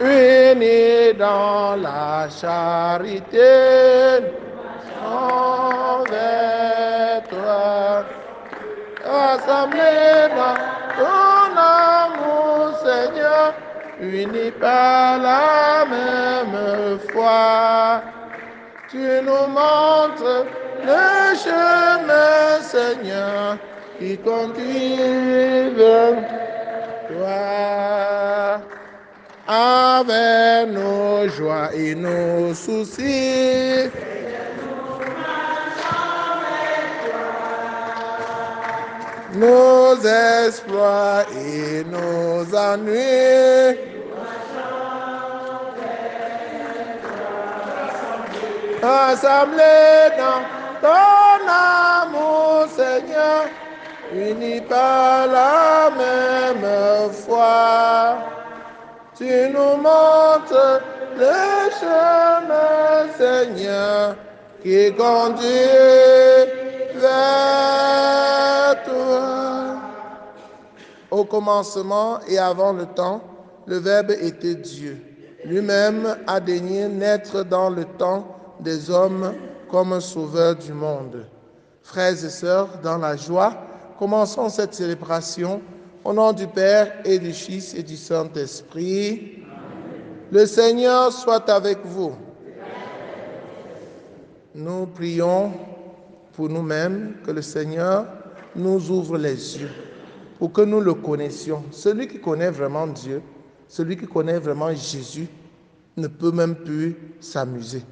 unis dans la charité, envers toi, assemblés dans ton amour, Seigneur, unis par la même foi. Tu nous montres le chemin, Seigneur, qui conduit vers toi. Avec nos joies et nos soucis, nos exploits et nos ennuis, assemblés dans ton amour, Seigneur, unis par la même foi. Tu nous montres le chemin, Seigneur, qui conduit vers toi. Au commencement et avant le temps, le Verbe était Dieu. Lui-même a daigné naître dans le temps des hommes comme un sauveur du monde. Frères et sœurs, dans la joie, commençons cette célébration au nom du Père et du Fils et du Saint-Esprit. Le Seigneur soit avec vous. Nous prions pour nous-mêmes que le Seigneur nous ouvre les yeux pour que nous le connaissions. Celui qui connaît vraiment Dieu, celui qui connaît vraiment Jésus, ne peut même plus s'amuser.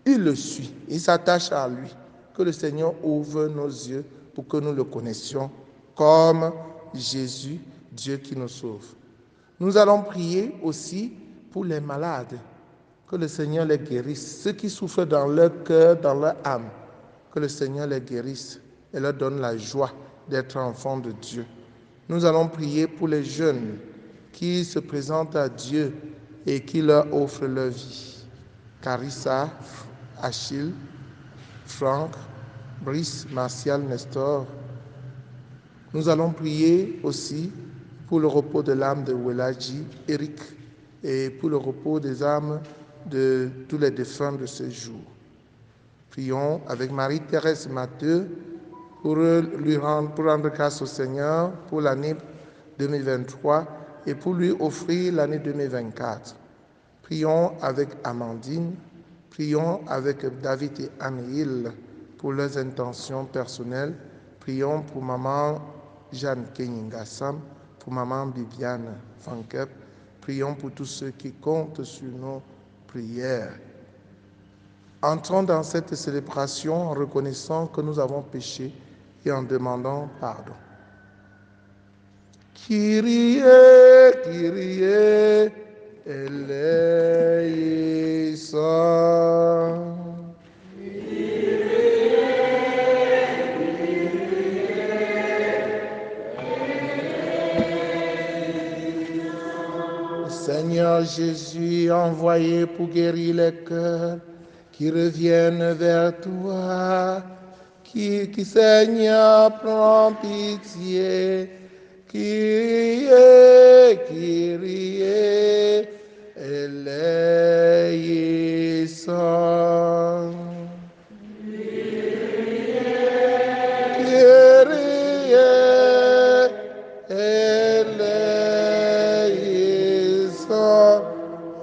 Il le suit, il s'attache à lui. Que le Seigneur ouvre nos yeux pour que nous le connaissions comme Jésus, Dieu qui nous sauve. Nous allons prier aussi pour les malades, que le Seigneur les guérisse, ceux qui souffrent dans leur cœur, dans leur âme, que le Seigneur les guérisse et leur donne la joie d'être enfants de Dieu. Nous allons prier pour les jeunes qui se présentent à Dieu et qui leur offrent leur vie. Carissa, Achille, Franck, Brice, Martial, Nestor. Nous allons prier aussi pour le repos de l'âme de Welaji, Eric, et pour le repos des âmes de tous les défunts de ce jour. Prions avec Marie-Thérèse Matteux pour rendre grâce au Seigneur pour l'année 2023 et pour lui offrir l'année 2024. Prions avec Amandine, prions avec David et Anne-Hill pour leurs intentions personnelles. Prions pour maman Jeanne Keningassam, pour maman Bibiane Fankep. Prions pour tous ceux qui comptent sur nos prières. Entrons dans cette célébration en reconnaissant que nous avons péché et en demandant pardon. Kyrie, Kyrie, eleison. Seigneur Jésus, envoyé pour guérir les cœurs qui reviennent vers toi, qui Seigneur, prends pitié. Kyrie, Kyrie, eleison. Kyrie, eleison.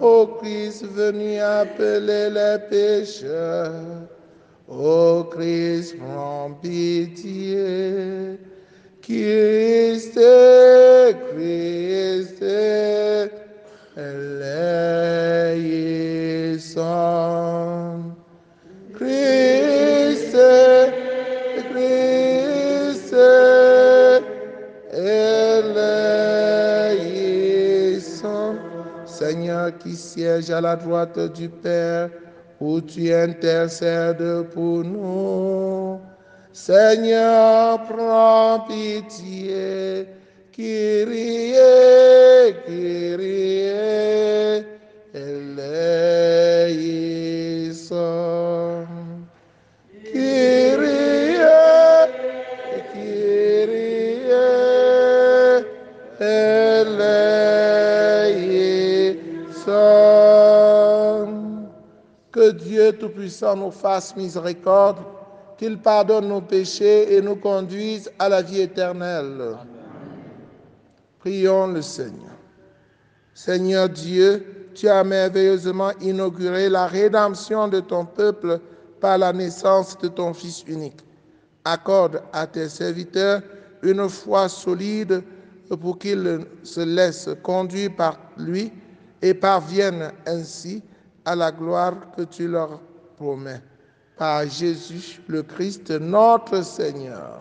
Ô Christ venu appeler les pécheurs, ô Christ, prends pitié. Christ, Christ, eleison. Christ, Christ, eleison. Seigneur qui siège à la droite du Père, où tu intercèdes pour nous. Seigneur, prends pitié. Kyrie, Kyrie, eleison. Kyrie, Kyrie, eleison. Que Dieu Tout-Puissant nous fasse miséricorde, qu'il pardonne nos péchés et nous conduise à la vie éternelle. Amen. Prions le Seigneur. Seigneur Dieu, tu as merveilleusement inauguré la rédemption de ton peuple par la naissance de ton Fils unique. Accorde à tes serviteurs une foi solide pour qu'ils se laissent conduire par lui et parviennent ainsi à la gloire que tu leur promets. Par Jésus le Christ, notre Seigneur.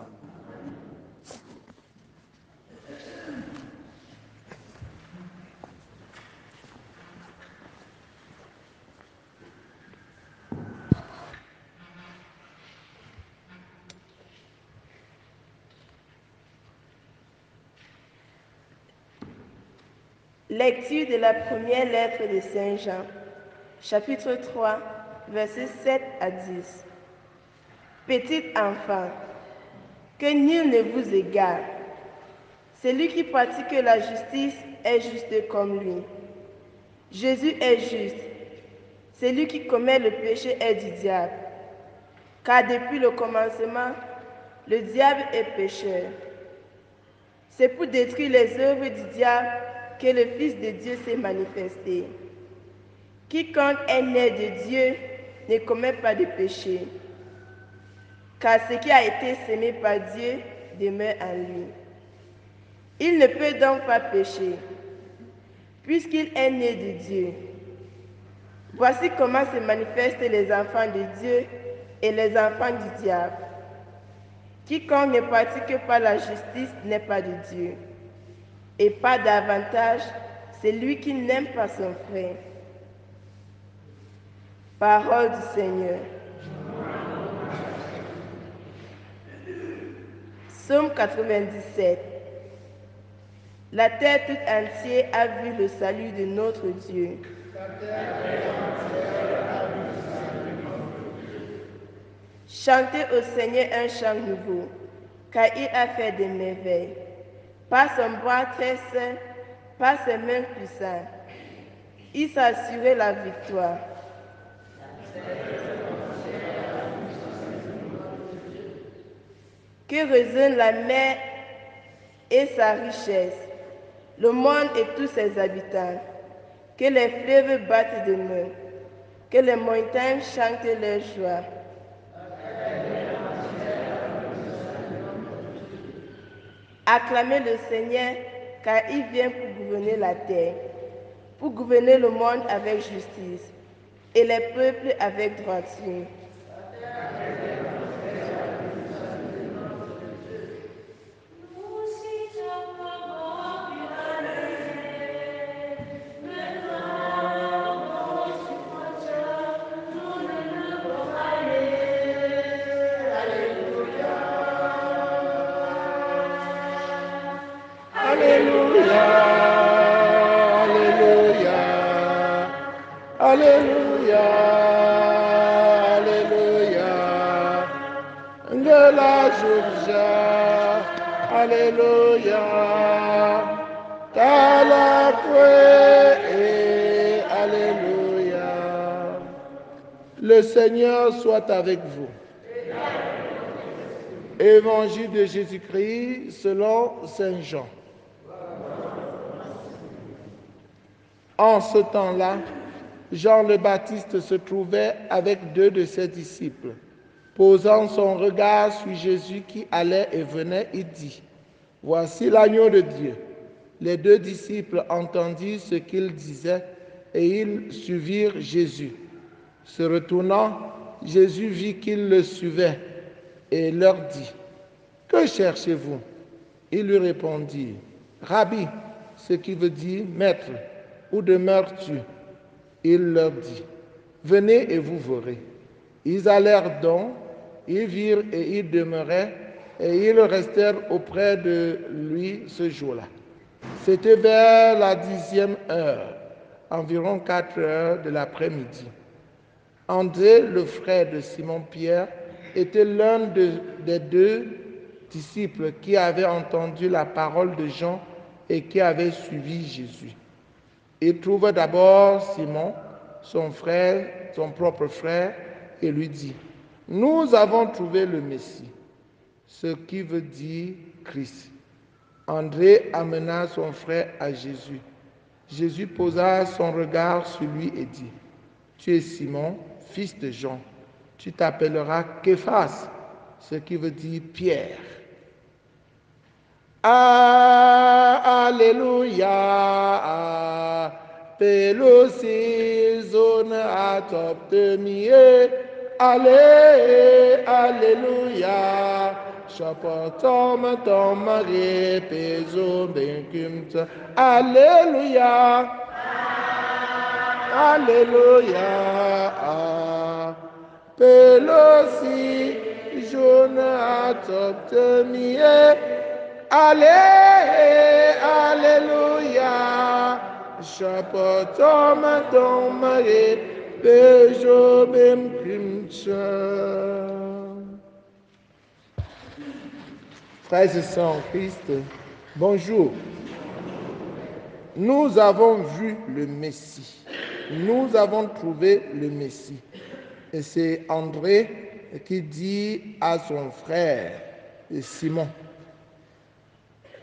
Lecture de la première lettre de Saint Jean, chapitre 3, versets 7 à 10. Petit enfant, que nul ne vous égare. Celui qui pratique la justice est juste comme lui. Jésus est juste. Celui qui commet le péché est du diable. Car depuis le commencement, le diable est pécheur. C'est pour détruire les œuvres du diable que le Fils de Dieu s'est manifesté. Quiconque est né de Dieu ne commet pas de péché, car ce qui a été semé par Dieu demeure en lui. Il ne peut donc pas pécher, puisqu'il est né de Dieu. Voici comment se manifestent les enfants de Dieu et les enfants du diable. Quiconque ne pratique pas la justice n'est pas de Dieu, et pas davantage celui qui n'aime pas son frère. Parole du Seigneur. Psaume 97. La terre toute entière a vu le salut de notre Dieu. Chantez au Seigneur un chant nouveau, car il a fait des merveilles. Par son bras très saint, par ses mains puissantes, il s'est assuré la victoire. Que résonne la mer et sa richesse, le monde et tous ses habitants. Que les fleuves battent de main, que les montagnes chantent leur joie. Acclamez le Seigneur, car il vient pour gouverner la terre, pour gouverner le monde avec justice et les peuples avec droiture. Alléluia, Alléluia, Alléluia, Alléluia, de la Georgia, Alléluia, et Alléluia. Le Seigneur soit avec vous. Évangile de Jésus-Christ selon Saint Jean. En ce temps-là, Jean le Baptiste se trouvait avec 2 de ses disciples. Posant son regard sur Jésus qui allait et venait, il dit, « Voici l'agneau de Dieu. » Les 2 disciples entendirent ce qu'il disait et ils suivirent Jésus. Se retournant, Jésus vit qu'ils le suivaient et leur dit, « Que cherchez-vous » Ils lui répondirent, « Rabbi », ce qui veut dire « Maître ». Où demeures-tu? Il leur dit, venez et vous verrez. Ils allèrent donc, ils virent et ils demeuraient, et ils restèrent auprès de lui ce jour-là. C'était vers la 10e heure, environ 4 heures de l'après-midi. André, le frère de Simon-Pierre, était l'un des 2 disciples qui avaient entendu la parole de Jean et qui avaient suivi Jésus. Il trouva d'abord Simon, son frère, son propre frère, et lui dit, nous avons trouvé le Messie, ce qui veut dire Christ. André amena son frère à Jésus. Jésus posa son regard sur lui et dit, tu es Simon, fils de Jean. Tu t'appelleras Képhas, ce qui veut dire Pierre. Alléluia, Pelosi, zone à top de mieux. Alléluia, chapotom ton mari, peso bencumt. Alléluia, Alléluia, Pelosi, jaune à top de mieux. Alléluia, chapotom ton mari, peso bencumt. Frères et sœurs en Christ, bonjour. Nous avons vu le Messie. Nous avons trouvé le Messie. Et c'est André qui dit à son frère Simon,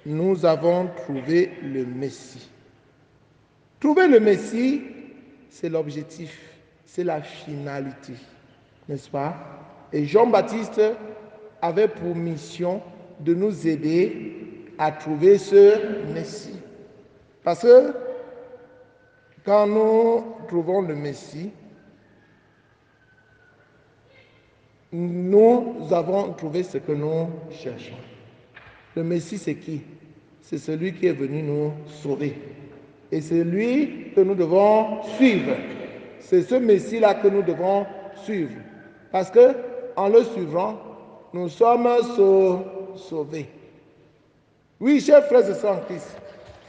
nous avons trouvé le Messie. Trouver le Messie, c'est l'objectif, c'est la finalité, n'est-ce pas? Et Jean-Baptiste avait pour mission de nous aider à trouver ce Messie. Parce que quand nous trouvons le Messie, nous avons trouvé ce que nous cherchons. Le Messie, c'est qui? C'est celui qui est venu nous sauver. Et c'est lui que nous devons suivre. C'est ce Messie-là que nous devons suivre. Parce que en le suivant, nous sommes sauvés. Oui, chers frères et sœurs en Christ,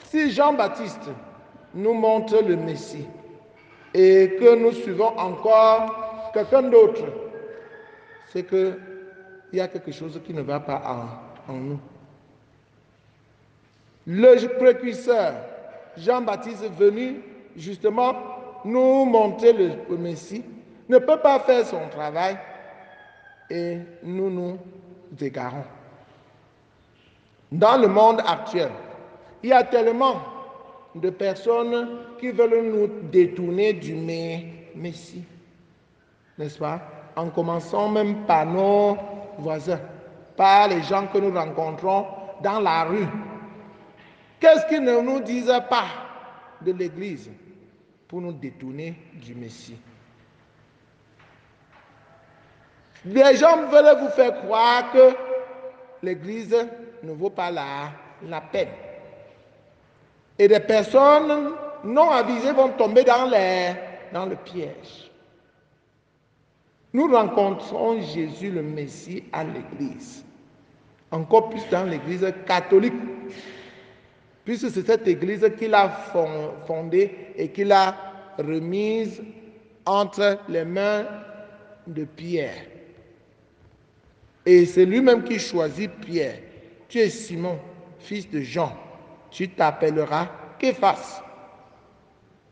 si Jean-Baptiste nous montre le Messie et que nous suivons encore quelqu'un d'autre, c'est qu'il y a quelque chose qui ne va pas en nous. Le précurseur, Jean-Baptiste, venu justement nous montrer le Messie, ne peut pas faire son travail et nous nous égarons. Dans le monde actuel, il y a tellement de personnes qui veulent nous détourner du Messie, n'est-ce pas? En commençant même par nos voisins, par les gens que nous rencontrons dans la rue. Qu'est-ce qu'ils ne nous disent pas de l'Église pour nous détourner du Messie? Les gens veulent vous faire croire que l'Église ne vaut pas la peine. Et des personnes non avisées vont tomber dans le piège. Nous rencontrons Jésus le Messie à l'Église, encore plus dans l'Église catholique, puisque c'est cette Église qu'il a fondée et qu'il a remise entre les mains de Pierre. Et c'est lui-même qui choisit Pierre. Tu es Simon, fils de Jean. Tu t'appelleras Képhas,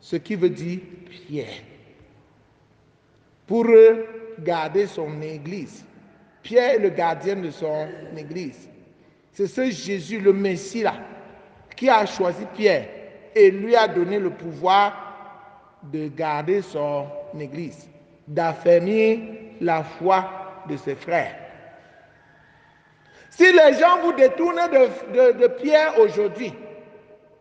ce qui veut dire Pierre. Pour garder son église. Pierre est le gardien de son église. C'est ce Jésus, le Messie là, qui a choisi Pierre et lui a donné le pouvoir de garder son église, d'affermir la foi de ses frères. Si les gens vous détournent de Pierre aujourd'hui,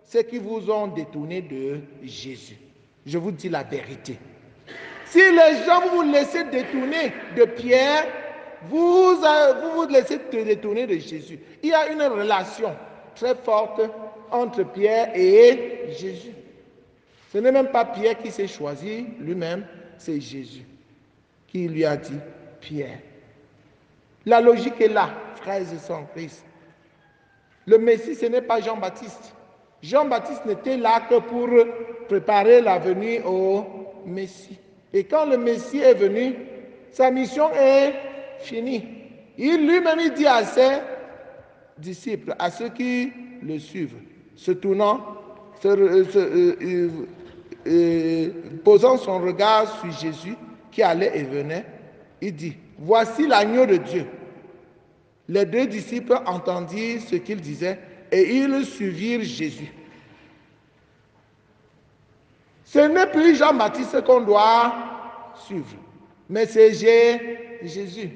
c'est qu'ils vous ont détourné de Jésus. Je vous dis la vérité. Si les gens vous laissez détourner de Pierre, vous laissez détourner de Jésus. Il y a une relation très forte entre Pierre et Jésus. Ce n'est même pas Pierre qui s'est choisi lui-même, c'est Jésus qui lui a dit Pierre. La logique est là, frères et sœurs en Christ. Le Messie, ce n'est pas Jean-Baptiste. Jean-Baptiste n'était là que pour préparer la venue au Messie. Et quand le Messie est venu, sa mission est finie. Il lui-même dit à ses disciples, à ceux qui le suivent, se tournant, posant son regard sur Jésus qui allait et venait, il dit, voici l'agneau de Dieu. Les deux disciples entendirent ce qu'il disait et ils suivirent Jésus. Ce n'est plus Jean-Baptiste qu'on doit suivre, mais c'est Jésus.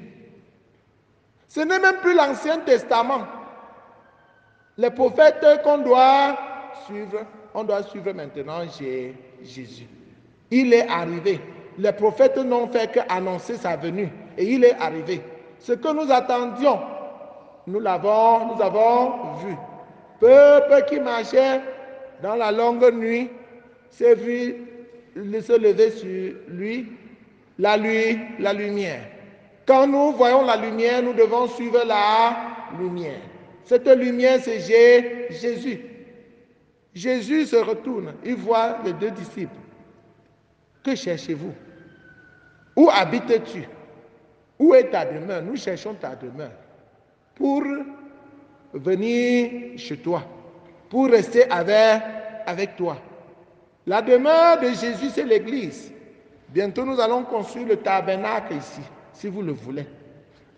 Ce n'est même plus l'Ancien Testament. Les prophètes qu'on doit suivre, on doit suivre maintenant Jésus. Il est arrivé. Les prophètes n'ont fait qu'annoncer sa venue et il est arrivé. Ce que nous attendions, nous avons vu. Peuple qui marchait dans la longue nuit s'est vu se lever sur lui la lumière. Quand nous voyons la lumière, nous devons suivre la lumière. Cette lumière, c'est Jésus. Jésus se retourne, il voit les deux disciples. Que cherchez-vous? Où habites-tu? Où est ta demeure? Nous cherchons ta demeure pour venir chez toi, pour rester avec toi. La demeure de Jésus, c'est l'église. Bientôt, nous allons construire le tabernacle ici, si vous le voulez.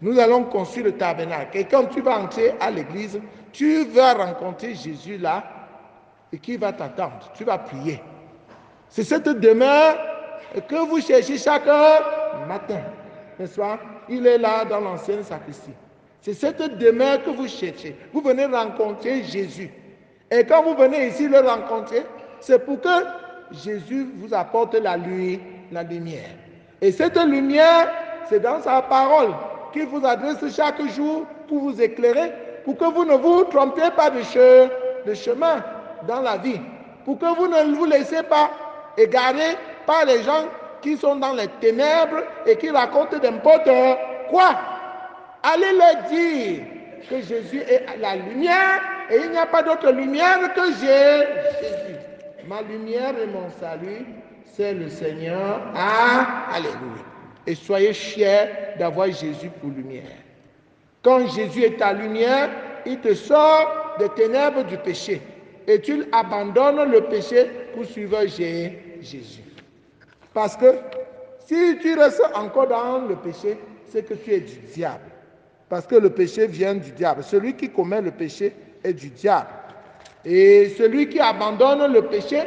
Nous allons construire le tabernacle. Et quand tu vas entrer à l'église, tu vas rencontrer Jésus là et qui va t'attendre. Tu vas prier. C'est cette demeure que vous cherchez chaque matin. N'est-ce pas? Il est là dans l'ancienne sacristie. C'est cette demeure que vous cherchez. Vous venez rencontrer Jésus. Et quand vous venez ici le rencontrer, c'est pour que Jésus vous apporte la lumière. Et cette lumière, c'est dans sa parole qu'il vous adresse chaque jour pour vous éclairer, pour que vous ne vous trompiez pas de chemin dans la vie, pour que vous ne vous laissez pas égarer par les gens qui sont dans les ténèbres et qui racontent n'importe quoi. Allez leur dire que Jésus est la lumière et il n'y a pas d'autre lumière que Jésus. Ma lumière et mon salut, c'est le Seigneur. Alléluia. Et soyez fiers d'avoir Jésus pour lumière. Quand Jésus est ta lumière, il te sort des ténèbres du péché. Et tu abandonnes le péché pour suivre Jésus. Parce que si tu restes encore dans le péché, c'est que tu es du diable. Parce que le péché vient du diable. Celui qui commet le péché est du diable. Et celui qui abandonne le péché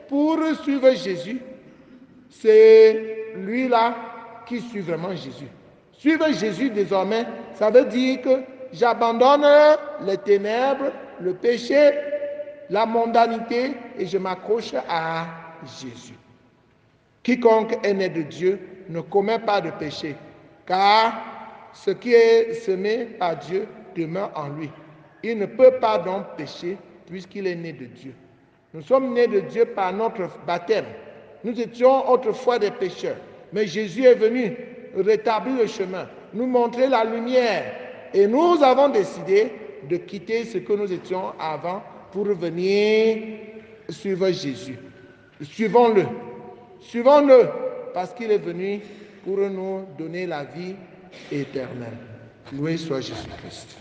pour suivre Jésus, c'est lui-là qui suit vraiment Jésus. Suivre Jésus désormais, ça veut dire que j'abandonne les ténèbres, le péché, la mondanité et je m'accroche à Jésus. Quiconque est né de Dieu ne commet pas de péché, car ce qui est semé par Dieu demeure en lui. Il ne peut pas donc pécher puisqu'il est né de Dieu. Nous sommes nés de Dieu par notre baptême. Nous étions autrefois des pécheurs, mais Jésus est venu rétablir le chemin, nous montrer la lumière. Et nous avons décidé de quitter ce que nous étions avant pour venir suivre Jésus. Suivons-le. Suivons-le parce qu'il est venu pour nous donner la vie éternelle. Loué soit Jésus-Christ.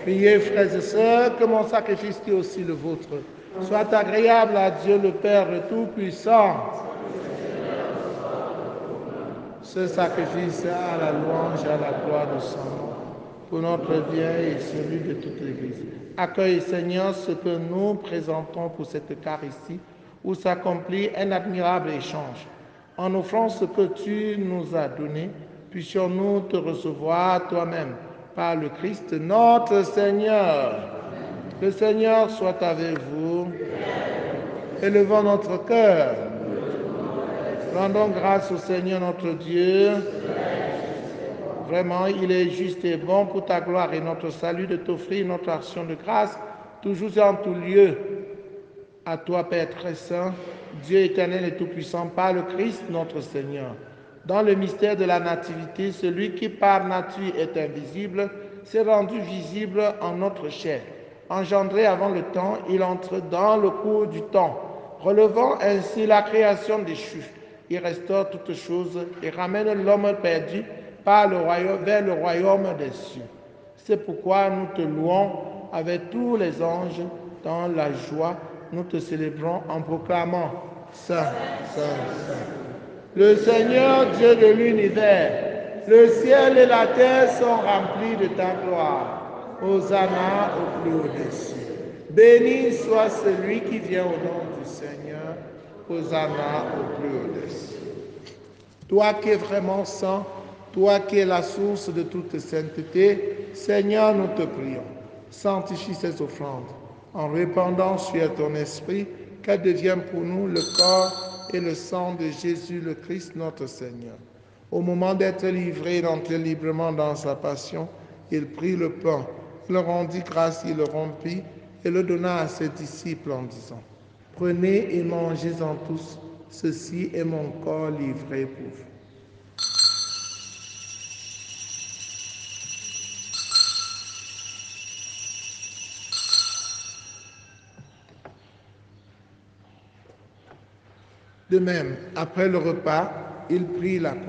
Priez, frères et sœurs, que mon sacrifice qui est aussi le vôtre soit agréable à Dieu le Père Tout-Puissant. Ce sacrifice à la louange et à la gloire de son nom, pour notre bien et celui de toute l'Église. Accueille, Seigneur, ce que nous présentons pour cette Eucharistie, où s'accomplit un admirable échange. En offrant ce que tu nous as donné, puissions-nous te recevoir toi-même par le Christ notre Seigneur. Le Seigneur soit avec vous. Élevons notre cœur. Rendons grâce au Seigneur notre Dieu. Vraiment, il est juste et bon pour ta gloire et notre salut de t'offrir notre action de grâce, toujours et en tout lieu. À toi, Père très saint, Dieu éternel et tout-puissant, par le Christ notre Seigneur. Dans le mystère de la nativité, celui qui par nature est invisible s'est rendu visible en notre chair. Engendré avant le temps, il entre dans le cours du temps, relevant ainsi la création déchue. Il restaure toutes choses et ramène l'homme perdu par le royaume, vers le royaume des cieux. C'est pourquoi nous te louons avec tous les anges dans la joie. Nous te célébrons en proclamant Saint, Saint, Saint. Le Seigneur Dieu de l'univers, le ciel et la terre sont remplis de ta gloire. Hosanna au plus haut des cieux. Béni soit celui qui vient au nom du Seigneur. Hosanna au plus haut des cieux. Toi qui es vraiment saint, toi qui es la source de toute sainteté, Seigneur, nous te prions. Sanctifie ces offrandes en répandant sur ton esprit qu'elles deviennent pour nous le corps et le sang de Jésus le Christ notre Seigneur. Au moment d'être livré et d'entrer librement dans sa passion, il prit le pain, il rendit grâce, il le rompit et le donna à ses disciples en disant, « Prenez et mangez-en tous, ceci est mon corps livré pour vous. » De même, après le repas, il prit la coupe.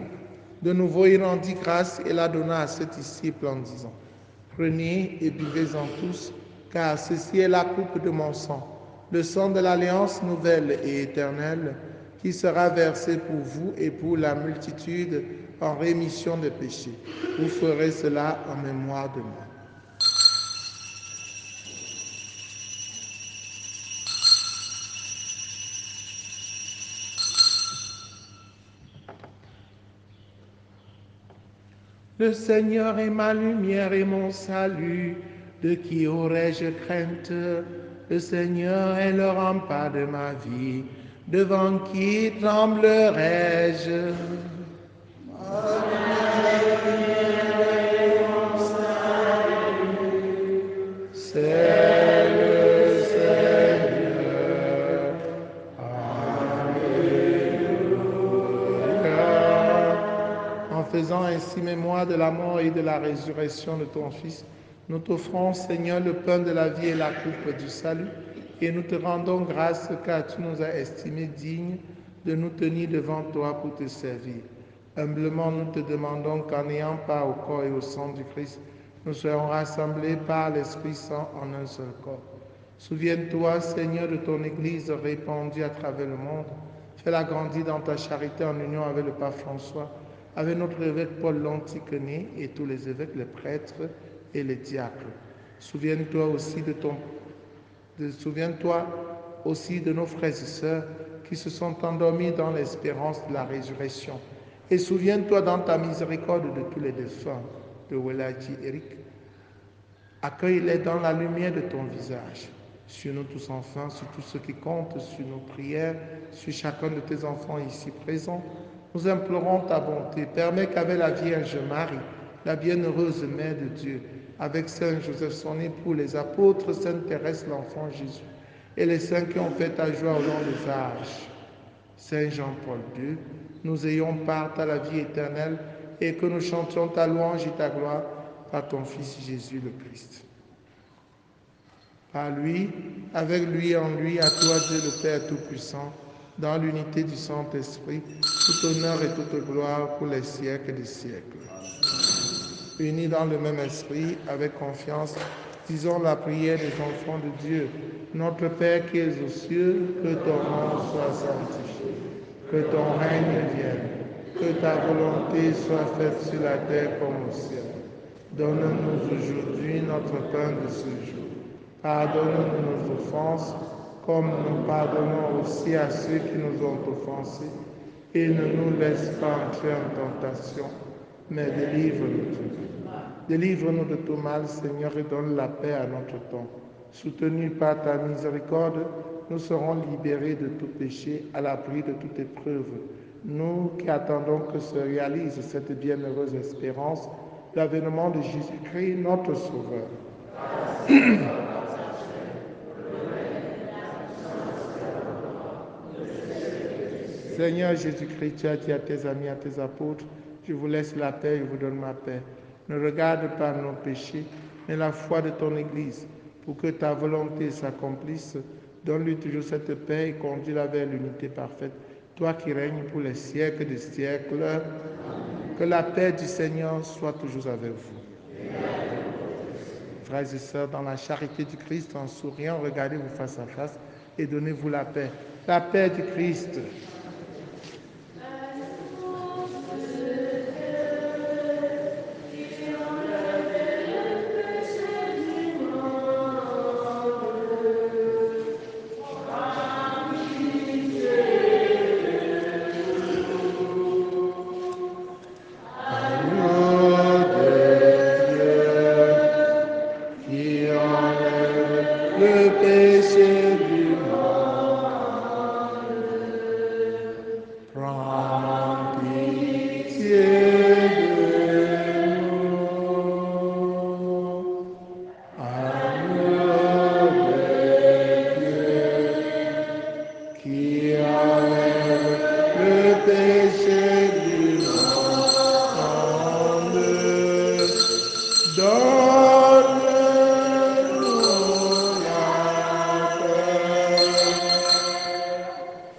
De nouveau, il rendit grâce et la donna à ses disciples en disant, « Prenez et buvez-en tous, car ceci est la coupe de mon sang, le sang de l'alliance nouvelle et éternelle, qui sera versé pour vous et pour la multitude en rémission des péchés. Vous ferez cela en mémoire de moi. » Le Seigneur est ma lumière et mon salut, de qui aurais-je crainte? Le Seigneur est le rempart de ma vie, devant qui tremblerais-je? C'est le Seigneur. Alléluia. En faisant ainsi mémoire de la mort et de la résurrection de ton Fils, nous t'offrons, Seigneur, le pain de la vie et la coupe du salut, et nous te rendons grâce car tu nous as estimés dignes de nous tenir devant toi pour te servir. Humblement, nous te demandons qu'en ayant part au corps et au sang du Christ, nous soyons rassemblés par l'Esprit Saint en un seul corps. Souviens-toi, Seigneur, de ton Église répandue à travers le monde. Fais-la grandir dans ta charité en union avec le pape François, avec notre évêque Paul l'Antiquené et tous les évêques, les prêtres et les diacres. Souviens-toi aussi de nos frères et sœurs qui se sont endormis dans l'espérance de la résurrection. Et souviens-toi dans ta miséricorde de tous les défunts de Welaji Eric. Accueille-les dans la lumière de ton visage. Sur nous tous enfin, sur tous ceux qui comptent, sur nos prières, sur chacun de tes enfants ici présents, nous implorons ta bonté. Permets qu'avec la Vierge Marie, la bienheureuse Mère de Dieu, avec Saint Joseph son époux, les apôtres, Sainte Thérèse, l'enfant Jésus, et les saints qui ont fait ta joie au long des âges, Saint Jean-Paul II, nous ayons part à la vie éternelle et que nous chantions ta louange et ta gloire par ton Fils Jésus le Christ. Par lui, avec lui, en lui, à toi Dieu le Père Tout-Puissant, dans l'unité du Saint-Esprit, tout honneur et toute gloire pour les siècles des siècles. Unis dans le même esprit, avec confiance Disons la prière des enfants de Dieu. Notre Père qui es aux cieux, que ton nom soit sanctifié, que ton règne vienne, que ta volonté soit faite sur la terre comme au ciel. Donne-nous aujourd'hui notre pain de ce jour. Pardonne-nous nos offenses, comme nous pardonnons aussi à ceux qui nous ont offensés. Et ne nous laisse pas entrer en tentation, mais délivre-nous du mal. Délivre-nous de tout mal, Seigneur, et donne la paix à notre temps. Soutenus par ta miséricorde, nous serons libérés de tout péché, à l'abri de toute épreuve. Nous qui attendons que se réalise cette bienheureuse espérance, l'avènement de Jésus-Christ, notre Sauveur. Seigneur Jésus-Christ, tu as dit à tes amis, à tes apôtres, je vous laisse la paix, je vous donne ma paix. Ne regarde pas nos péchés, mais la foi de ton Église. Pour que ta volonté s'accomplisse, donne-lui toujours cette paix et conduis-la vers l'unité parfaite. Toi qui règnes pour les siècles des siècles, que la paix du Seigneur soit toujours avec vous. Frères et sœurs, dans la charité du Christ, en souriant, regardez-vous face à face et donnez-vous la paix. La paix du Christ.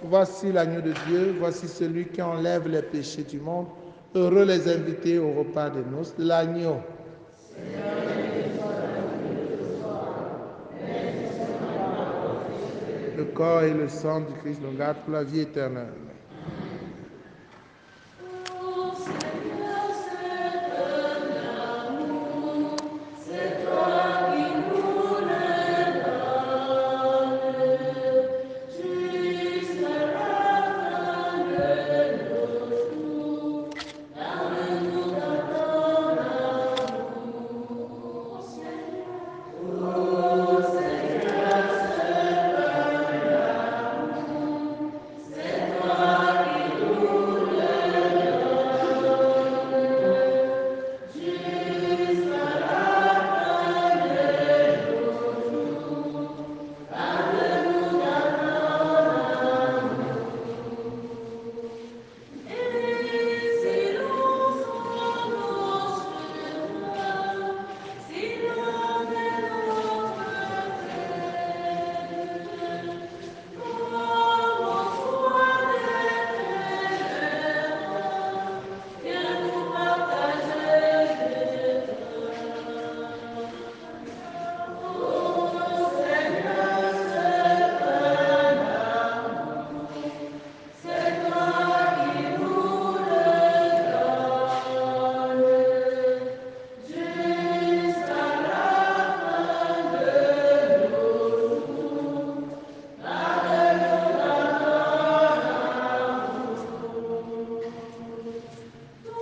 Voici l'agneau de Dieu, voici celui qui enlève les péchés du monde. Heureux les invités au repas des noces de l'agneau. Le corps et le sang du Christ nous gardent pour la vie éternelle.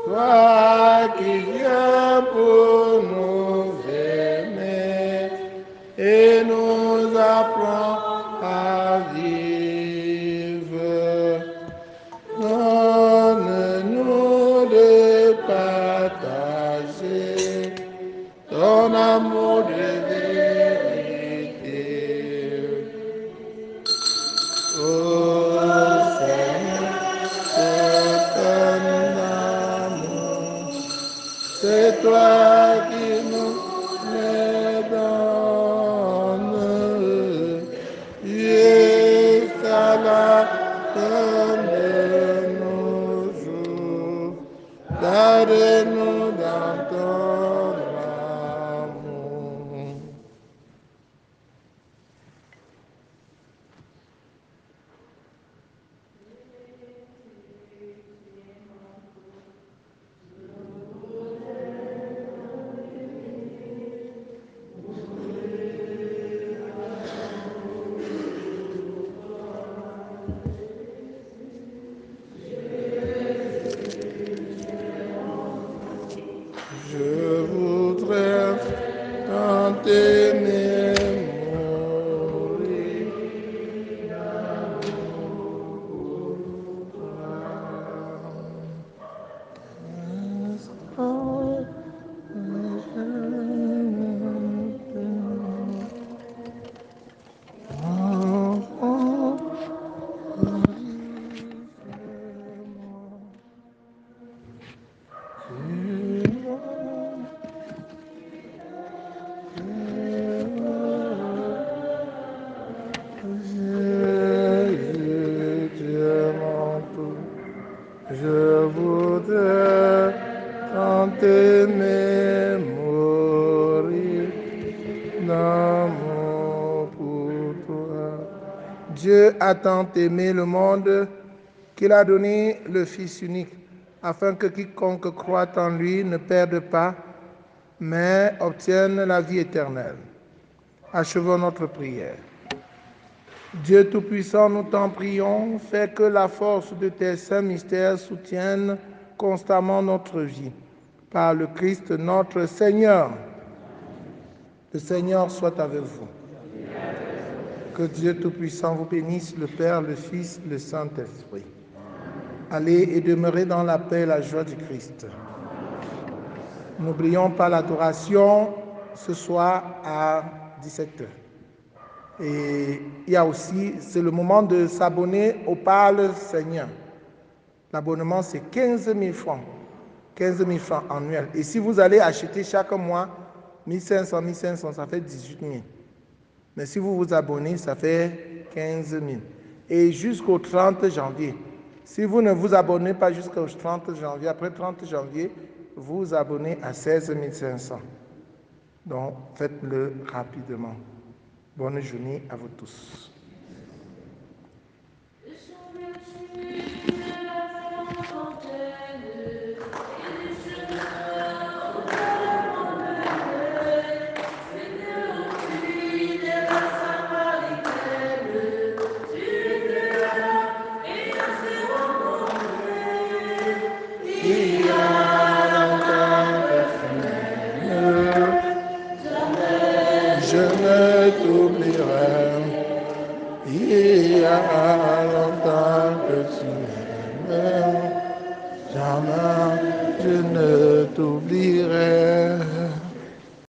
Toi qui viens pour nous aimer et nous apprends à vivre, donne-nous de partager ton amour de vérité. Oh Seigneur, c'est ton amour, c'est toi qui nous les donnes jusqu'à la fin de nos jours. Garde-nous dans ton amour. t'aimer mourir. Je voudrais tant t'aimer mourir d'amour pour toi. Dieu a tant aimé le monde qu'il a donné le Fils unique, afin que quiconque croit en lui ne perde pas, mais obtienne la vie éternelle. Achevons notre prière. Dieu Tout-Puissant, nous t'en prions, fais que la force de tes saints mystères soutienne constamment notre vie. Par le Christ notre Seigneur. Le Seigneur soit avec vous. Que Dieu Tout-Puissant vous bénisse, le Père, le Fils, le Saint-Esprit. Allez et demeurez dans la paix et la joie du Christ. N'oublions pas l'adoration ce soir à 17h. Et il y a aussi, c'est le moment de s'abonner au Parle Seigneur. L'abonnement, c'est 15 000 francs. 15 000 francs annuels. Et si vous allez acheter chaque mois 1500, 1500, ça fait 18 000. Mais si vous vous abonnez, ça fait 15 000. Et jusqu'au 30 janvier. Si vous ne vous abonnez pas jusqu'au 30 janvier, après 30 janvier, vous vous abonnez à 16 500. Donc, faites-le rapidement. Bonne journée à vous tous. Je ne t'oublierai. Il y a longtemps que tu m'aimes. Jamais je ne t'oublierai.